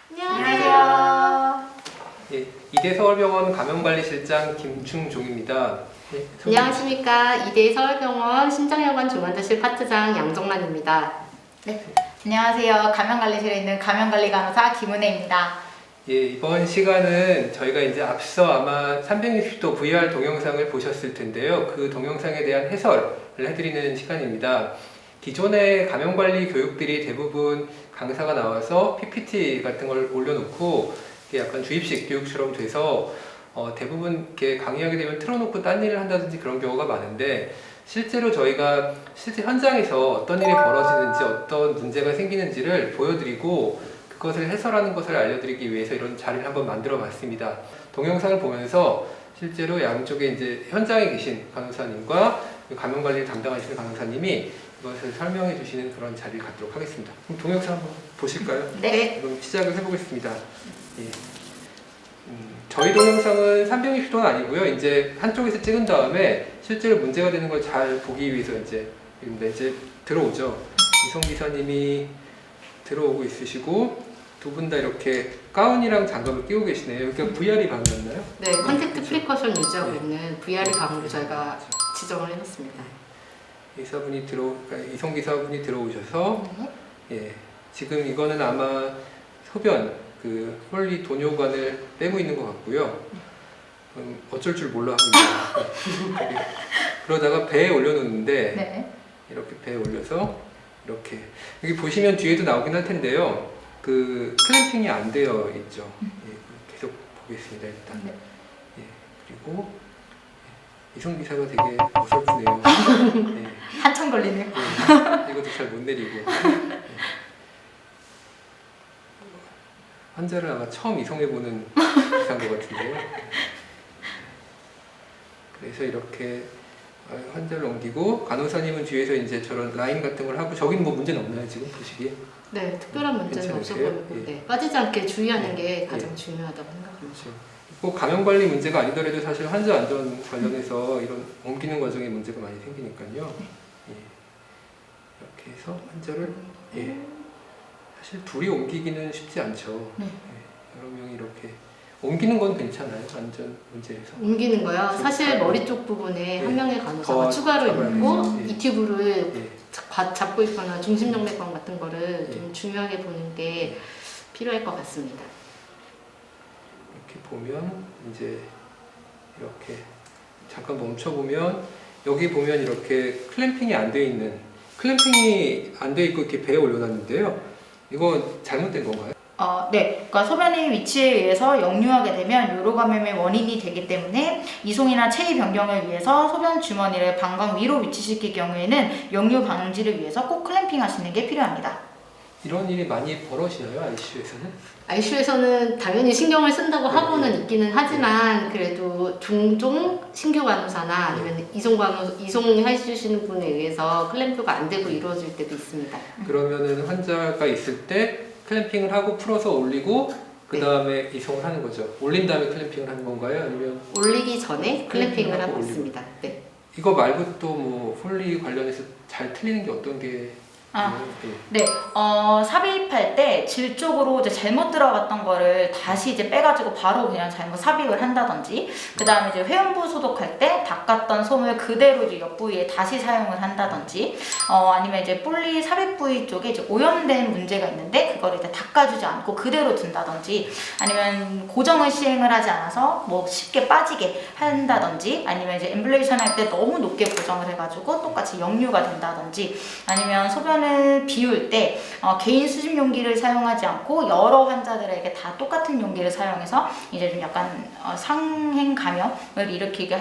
안녕하세요. 예, 이대서울병원 감염관리실장 김충종입니다. 예, 안녕하십니까. 이대 서울병원 심장혈관 중환자실 파트장 양정란입니다. 네, 안녕하세요. 감염관리실에 있는 감염관리 간호사 김은혜입니다. 예, 이번 시간은 저희가 이제 앞서 아마 360도 VR 동영상을 보셨을 텐데요. 그 동영상에 대한 해설을 해드리는 시간입니다. 기존의 감염관리 교육들이 대부분 강사가 나와서 PPT 같은 걸 올려놓고 이게 약간 주입식 교육처럼 돼서 대부분 이렇게 강의하게 되면 틀어놓고 딴 일을 한다든지 그런 경우가 많은데, 실제로 저희가 실제 현장에서 어떤 일이 벌어지는지 어떤 문제가 생기는지를 보여드리고 그것을 해설하는 것을 알려드리기 위해서 이런 자리를 한번 만들어 봤습니다. 동영상을 보면서 실제로 양쪽에 이제 현장에 계신 간호사님과 감염관리를 담당하시는 간호사님이 이것을 설명해 주시는 그런 자리를 갖도록 하겠습니다. 그럼 동영상 한번 보실까요? 네. 그럼 시작을 해보겠습니다. 예. 저희 동영상은 360도는 아니고요. 이제 한쪽에서 찍은 다음에 실제로 문제가 되는 걸 잘 보기 위해서 이제 들어오죠. 이송 기사님이 들어오고 있으시고 두 분 다 이렇게 가운이랑 장갑을 끼고 계시네요. 여기가 VR이 방이었나요? 네, 컨택트 프리커션 유지하고 네. 있는 VR이 방으로 저희가 지정을 해놨습니다. 그러니까 이송 기사분이 들어오셔서 예, 지금 이거는 아마 소변 그 홀리 도뇨관을 빼고 있는 것 같고요. 어쩔 줄 몰라 합니다. 그러다가 배에 올려놓는데 네. 이렇게 배에 올려서 이렇게 여기 보시면 뒤에도 나오긴 할 텐데요. 그 클램핑이 안 되어 있죠. 예, 계속 보겠습니다 일단. 네. 예, 그리고 이송 기사가 되게 어설프네요. 예. 한참 걸리네요. 네, 이것도 잘 못 내리고. 네. 환자를 아마 처음 이송해보는 기사인 것 같은데요. 그래서 이렇게 환자를 옮기고 간호사님은 뒤에서 이제 저런 라인 같은 걸 하고, 저긴 뭐 문제는 없나요 지금 보시기에? 네, 특별한 문제는 없어 괜찮으세요? 보이고 예. 네, 빠지지 않게 주의하는 예. 게 가장 예. 중요하다고 생각합니다. 그렇죠. 꼭 감염관리 문제가 아니더라도 사실 환자 안전 관련해서 이런 옮기는 과정에 문제가 많이 생기니까요. 예. 이렇게 해서 환자를 사실 둘이 옮기기는 쉽지 않죠. 네. 예. 여러 명이 이렇게 옮기는 건 괜찮아요. 안전 문제에서. 옮기는 거요. 지금 사실 머리 쪽 부분에 예. 한 명의 간호사가 더 추가로 잡아야 있고 되죠. 예. 이 튜브를 예. 잡고 있거나 중심정맥관 같은 거를 예. 좀 중요하게 보는 게 필요할 것 같습니다. 이렇게 보면 이제 이렇게 잠깐 멈춰 보면 여기 보면 이렇게 클램핑이 안 돼 있고 이렇게 배에 올려놨는데요. 이거 잘못된 건가요? 네. 그러니까 소변의 위치에 의해서 역류하게 되면 요로 감염의 원인이 되기 때문에 이송이나 체위 변경을 위해서 소변 주머니를 방광 위로 위치시킬 경우에는 역류 방지를 위해서 꼭 클램핑 하시는 게 필요합니다. 이런 일이 많이 벌어지나요, ICU에서는? ICU에서는 당연히 신경을 쓴다고 네. 하고는 있기는 하지만 그래도 종종 신규 간호사나 아니면 이송해 주시는 분에 의해서 클램프가 안 되고 이루어질 때도 있습니다. 그러면은 환자가 있을 때 클램핑을 하고 풀어서 올리고 그 다음에 이송을 하는 거죠. 올린 다음에 클램핑을 하는 건가요? 아니면 올리기 전에 클램핑을 하고 올리고. 있습니다. 네. 이거 말고 또 뭐 홀리 관련해서 잘 틀리는 게 어떤 게 네, 삽입할 때 질 쪽으로 이제 잘못 들어갔던 거를 다시 이제 빼가지고 바로 그냥 잘못 삽입을 한다든지, 그 다음에 이제 회음부 소독할 때 닦았던 솜을 그대로 이제 옆 부위에 다시 사용을 한다든지, 아니면 이제 뿔리 삽입 부위 쪽에 이제 오염된 문제가 있는데 그거를 이제 닦아주지 않고 그대로 둔다든지, 아니면 고정을 시행을 하지 않아서 뭐 쉽게 빠지게 한다든지, 아니면 이제 엠블레이션 할 때 너무 높게 고정을 해가지고 똑같이 역류가 된다든지, 아니면 소변을 비울 때 개인 수집 용기를 사용하지 않고 여러 환자들에게 다 똑같은 용기를 사용해서 이제 좀 약간 상행 감염을 일으키게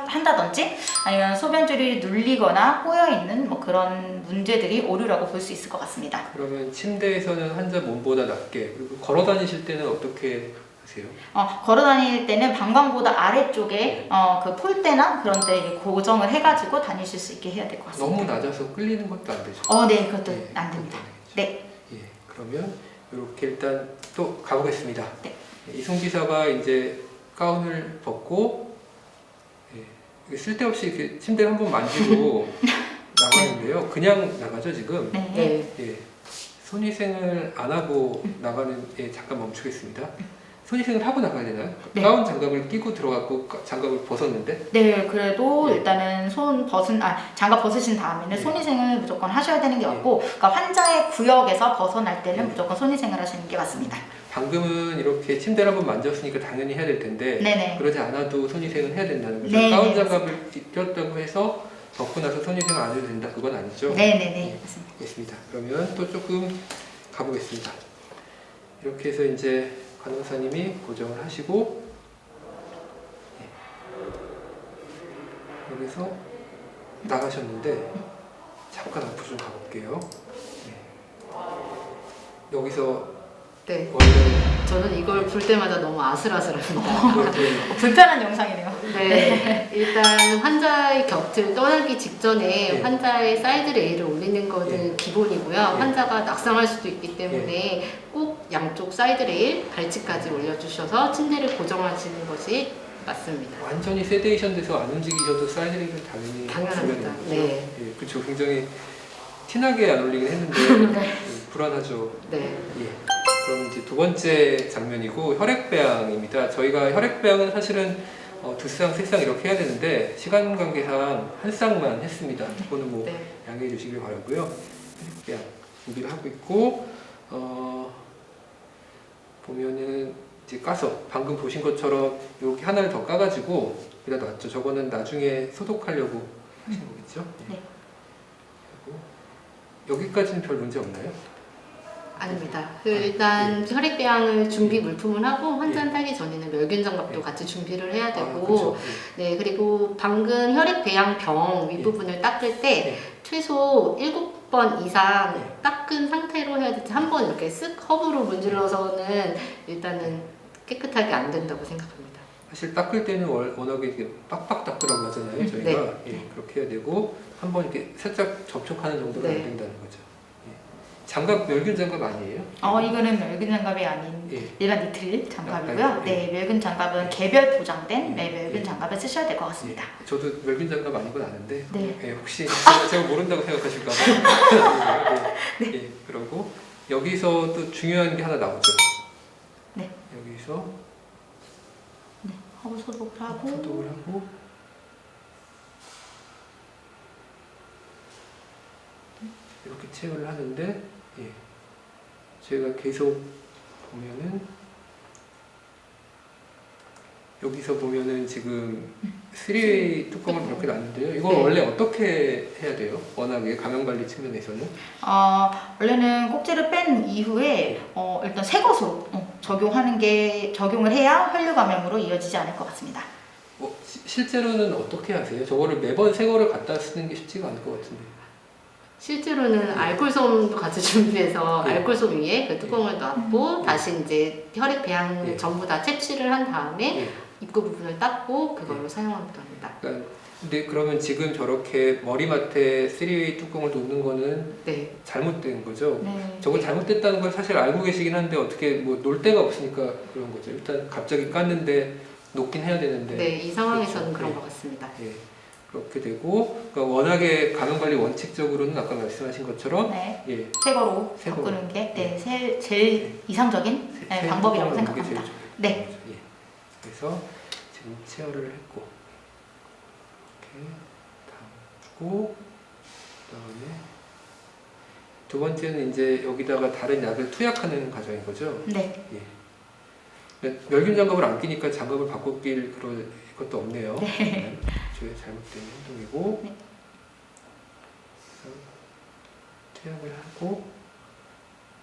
한다든지, 아니면 소변줄이 눌리거나 꼬여 있는 뭐 그런 문제들이 오류라고 볼 수 있을 것 같습니다. 그러면 침대에서는 환자 몸보다 낮게, 그리고 걸어 다니실 때는 어떻게 하세요? 걸어 다닐 때는 방광보다 아래쪽에 그 폴대나 그런 데 이제 고정을 해가지고 다니실 수 있게 해야 될 것 같습니다. 너무 낮아서 끌리는 것도 안 되죠? 네, 그것도 예, 안 됩니다. 그것도 안 되겠죠. 네. 예, 그러면 이렇게 일단 또 가보겠습니다. 네. 이송 기사가 이제 가운을 벗고 쓸데없이 이렇게 침대를 한번 만지고 나가는데 건데요. 그냥 나가죠 지금. 네. 네. 예. 손위생을 안 하고 나가는 예, 잠깐 멈추겠습니다. 손위생을 하고 나가야 되나요? 네. 가운 장갑을 끼고 들어갔고 장갑을 벗었는데 네, 그래도 네. 일단은 장갑 벗으신 다음에는 네. 손위생을 무조건 하셔야 되는 게 네. 맞고, 그러니까 환자의 구역에서 벗어날 때는 네. 무조건 손위생을 하시는 게 맞습니다. 방금은 이렇게 침대를 한번 만졌으니까 당연히 해야 될 텐데 네네. 그러지 않아도 손위생은 해야 된다는 거죠. 네, 가운 네, 장갑을 꼈다고 해서 벗고 나서 손위생을 안 해도 된다 그건 아니죠? 네네네. 맞습니다. 알겠습니다. 그러면 또 조금 가보겠습니다. 이렇게 해서 이제 간호사님이 고정을 하시고 여기서 나가셨는데 잠깐 앞으로 좀 가볼게요. 여기서 네. 원래 저는 이걸 볼 때마다 너무 아슬아슬합니다. 불편한 영상이네요. 네. 일단 환자의 곁을 떠나기 직전에 네. 환자의 사이드 레일을 올리는 것은 기본이고요. 네. 환자가 낙상할 수도 있기 때문에 꼭 양쪽 사이드 레일, 발치까지 올려주셔서 침대를 고정하시는 것이 맞습니다. 완전히 세데이션 돼서 안 움직이셔도 사이드레일은 당연히 당연합니다. 주면 되는 거죠. 네. 예, 그렇죠. 굉장히 티나게 안 올리긴 했는데 네. 불안하죠. 네. 예. 그럼 이제 두 번째 장면이고 혈액배양입니다. 저희가 혈액배양은 사실은 두 쌍, 세 쌍 이렇게 해야 되는데 시간 관계상 한 쌍만 했습니다. 그거는 뭐 네. 양해해 주시길 바라고요. 혈액배양 준비를 하고 있고 보면은 이제 까서 방금 보신 것처럼 이렇게 하나를 더 까가지고 여기다 놨죠. 저거는 나중에 소독하려고 하신 거겠죠? 네. 그리고 여기까지는 별 문제 없나요? 아닙니다. 일단 혈액배양을 준비 물품을 하고 환자는 타기 전에는 멸균 장갑도 같이 준비를 해야 되고, 그렇죠. 네, 그리고 방금 혈액배양 병 윗부분을 닦을 때 네. 최소 7번 이상 네. 닦은 상태로 해야 되지, 한 번 이렇게 쓱 허브로 문질러서는 일단은 깨끗하게 안 된다고 생각합니다. 사실 닦을 때는 워낙에 이렇게 빡빡 닦으라고 하잖아요. 저희가 네. 예, 그렇게 해야 되고 한번 이렇게 살짝 접촉하는 정도는 네. 안 된다는 거죠. 예. 장갑 멸균 장갑 아니에요? 이거는 멸균 장갑이 아닌 예. 일반 니트릴 장갑이고요. 아, 예. 네, 멸균 장갑은 개별 보장된 예. 멸균 예. 장갑을 쓰셔야 될 것 같습니다. 저도 멸균 장갑 아닌 건 아는데 네. 예, 혹시 제가 모른다고 생각하실까 봐. 예. 예, 그러고 여기서 또 중요한 게 하나 나오죠. 네. 여기서 허브 소독을 하고 소독을 하고 이렇게 체열을 하는데 예. 제가 계속 보면은 여기서 보면은 지금 3웨이 뚜껑을 이렇게 놨는데요. 이걸 네. 원래 어떻게 해야 돼요? 워낙에 감염 관리 측면에서는 원래는 꼭지를 뺀 이후에 일단 새 것으로 적용을 해야 혈류 감염으로 이어지지 않을 것 같습니다. 실제로는 어떻게 하세요? 저거를 매번 새 거를 갖다 쓰는 게 쉽지가 않을 것 같은데. 실제로는 알콜솜도 같이 준비해서 네. 알콜솜 위에 그 뚜껑을 놨고 다시 이제 혈액배양 네. 전부 다 채취를 한 다음에 예. 입구 부분을 닦고 그걸로 사용하기도 합니다. 그러니까 근데 그러면 지금 저렇게 머리맡에 3웨이 뚜껑을 놓는 거는 네. 잘못된 거죠? 네. 저거 잘못됐다는 걸 사실 알고 계시긴 한데 어떻게 뭐 놀 데가 없으니까 그런 거죠. 일단 갑자기 깠는데 놓긴 해야 되는데. 네, 이 상황에서는 그렇죠. 그런 네. 것 같습니다. 예. 그렇게 되고 그러니까 워낙에 감염 관리 원칙적으로는 아까 말씀하신 것처럼 네. 예. 새 거로 새 거로. 바꾸는 게 제일 이상적인 새 방법이라고 뚜껑을 놓는 게 제일 생각합니다. 좋겠죠. 네. 예. 그래서 지금 체열을 했고 이렇게 담고 그다음에 두 번째는 이제 여기다가 다른 약을 투약하는 과정인 거죠. 네. 예. 멸균 장갑을 안 끼니까 장갑을 바꿔낄 그럴 것도 없네요. 네. 저의 잘못된 행동이고 네. 그래서 투약을 하고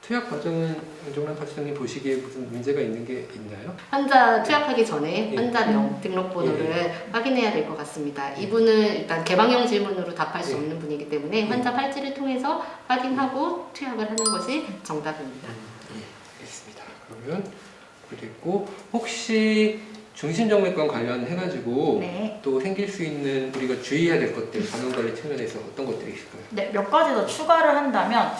투약 과정은 정란 파트장님 보시기에 무슨 문제가 있는 게 있나요? 환자 투약하기 전에 예. 환자명 등록번호를 확인해야 될 것 같습니다. 이분은 일단 개방형 질문으로 답할 수 예. 없는 분이기 때문에 예. 환자 팔찌를 통해서 확인하고 투약을 하는 것이 정답입니다. 예, 알겠습니다. 그러면 그리고 혹시 중심정맥관 관련해가지고 네. 또 생길 수 있는 우리가 주의해야 될 것들 감염 관리 측면에서 어떤 것들이 있을까요? 네, 몇 가지 더 추가를 한다면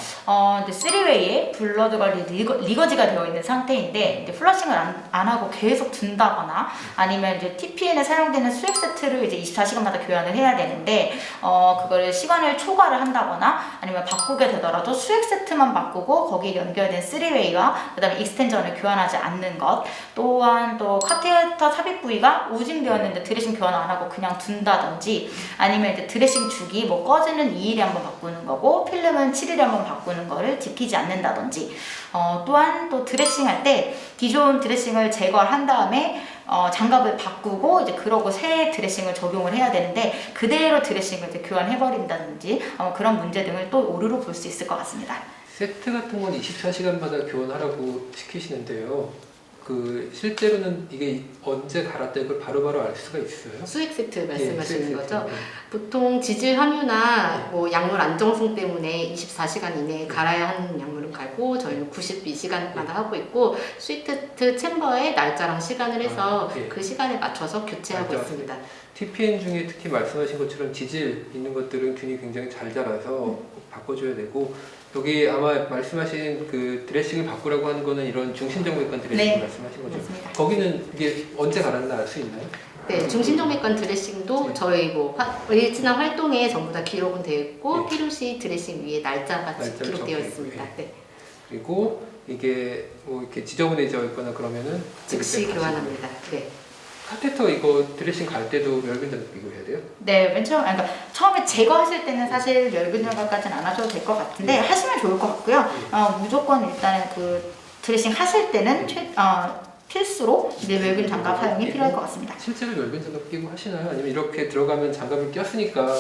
이제 3웨이에 블러드 관리 리거지가 되어 있는 상태인데 이제 플러싱을 안 하고 계속 둔다거나 아니면 이제 TPN에 사용되는 수액 세트를 이제 24시간마다 교환을 해야 되는데 그거를 시간을 초과를 한다거나 아니면 바꾸게 되더라도 수액 세트만 바꾸고 거기에 연결된 3웨이와 그다음에 익스텐전을 교환하지 않는 것, 또한 또 카테터 삽입 부위가 우징되었는데 드레싱 교환 안 하고 그냥 둔다든지 아니면 이제 드레싱 주기 뭐 꺼지는 2일에 한번 바꾸는 거고 필름은 7일에 한번 바꾸는 거를 지키지 않는다든지 또한 또 드레싱 할 때 기존 드레싱을 제거한 다음에 장갑을 바꾸고 이제 그러고 새 드레싱을 적용을 해야 되는데 그대로 드레싱을 이제 교환해버린다든지 그런 문제 등을 또 오류로 볼 수 있을 것 같습니다. 세트 같은 건 24시간마다 교환하라고 시키시는데요. 그 실제로는 이게 언제 갈았다 이걸 바로바로 알 수가 있어요? 수액 세트 말씀하시는 수액 세트. 거죠? 네. 보통 지질 함유나 뭐 약물 안정성 때문에 24시간 이내에 갈아야 하는 약물은 갈고 저희는 92시간마다 하고 있고 스위트 챔버에 날짜랑 시간을 해서 그 시간에 맞춰서 교체하고 맞죠. 있습니다. TPN 중에 특히 말씀하신 것처럼 지질 있는 것들은 균이 굉장히 잘 자라서 꼭 바꿔줘야 되고 여기 아마 말씀하신 그 드레싱을 바꾸라고 하는 거는 이런 중심정맥관 드레싱 네. 말씀하신 거죠? 맞습니다. 거기는 이게 언제 갈았나 알 수 있나요? 네, 중심정맥관 드레싱도 네. 저희 뭐 일진한 활동에 전부 다 기록은 되어 있고 네. 필요시 드레싱 위에 날짜가 날짜를 기록되어 적혀 있습니다. 있고, 네. 그리고 이게 뭐 이렇게 지저분해져 있거나 그러면은 즉시 그때 교환합니다. 네. 카테터 이거 드레싱 갈 때도 멸균전 끼고 해야 돼요? 네, 맨 처음, 그러니까 처음에 제거하실 때는 사실 멸균 절감까지는 안 하셔도 될 것 같은데 하시면 좋을 것 같고요. 무조건 일단은 그 드레싱 하실 때는 필수로 이제 멸균 장갑 사용이 필요할 것 같습니다. 실제로 멸균 장갑 끼고 하시나요? 아니면 이렇게 들어가면 장갑을 꼈으니까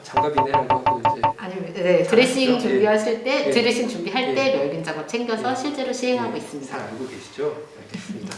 장갑이네라고 하고 이제 아니면 네, 드레싱 예. 준비하실 때 예. 드레싱 준비할 예. 때 멸균 작업 챙겨서 예. 실제로 시행하고 있습니다. 잘 알고 계시죠? 알겠습니다.